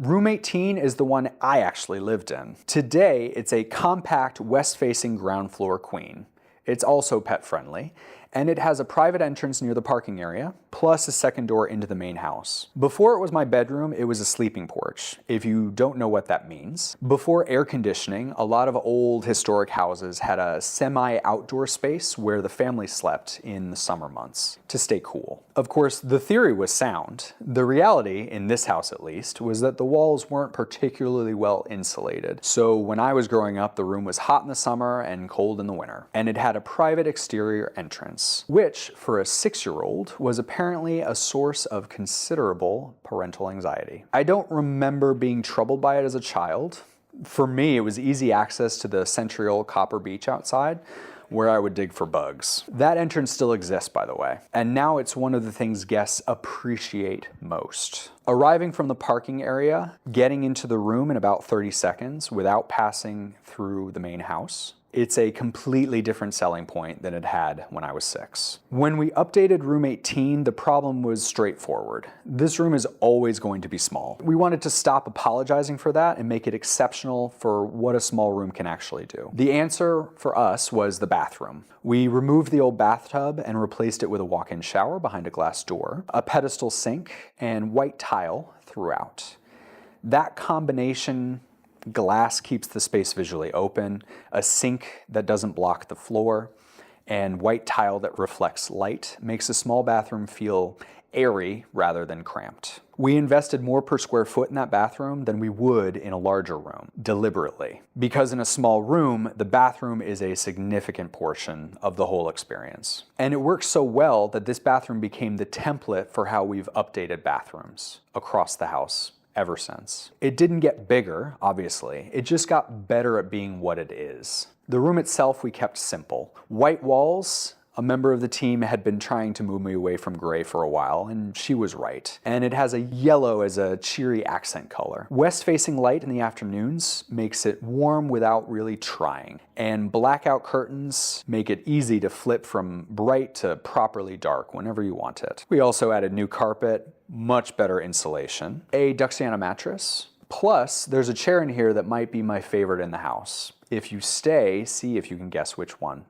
Room 18 is the one I actually lived in. Today, it's a compact west-facing ground floor queen. It's also pet-friendly, and it has a private entrance near the parking area, plus a second door into the main house. Before it was my bedroom, it was a sleeping porch, if you don't know what that means. Before air conditioning, a lot of old historic houses had a semi-outdoor space where the family slept in the summer months to stay cool. Of course, the theory was sound. The reality, in this house at least, was that the walls weren't particularly well insulated. So when I was growing up, the room was hot in the summer and cold in the winter. And it had a private exterior entrance, which, for a 6-year-old, was apparently a source of considerable parental anxiety. I don't remember being troubled by it as a child. For me, it was easy access to the century-old copper beech outside, where I would dig for bugs. That entrance still exists, by the way, and now it's one of the things guests appreciate most. Arriving from the parking area, getting into the room in about 30 seconds without passing through the main house, it's a completely different selling point than it had when I was 6. When we updated room 18, the problem was straightforward. This room is always going to be small. We wanted to stop apologizing for that and make it exceptional for what a small room can actually do. The answer for us was the bathroom. We removed the old bathtub and replaced it with a walk-in shower behind a glass door, a pedestal sink, and white tile throughout. That combination, glass keeps the space visually open, a sink that doesn't block the floor, and white tile that reflects light makes a small bathroom feel airy rather than cramped. We invested more per square foot in that bathroom than we would in a larger room, deliberately. Because in a small room, the bathroom is a significant portion of the whole experience. And it works so well that this bathroom became the template for how we've updated bathrooms across the house ever since. It didn't get bigger, obviously. It just got better at being what it is. The room itself we kept simple. White walls. A member of the team had been trying to move me away from gray for a while, and she was right. And it has a yellow as a cheery accent color. West-facing light in the afternoons makes it warm without really trying. And blackout curtains make it easy to flip from bright to properly dark whenever you want it. We also added new carpet, much better insulation, a Duxiana mattress, plus there's a chair in here that might be my favorite in the house. If you stay, see if you can guess which one.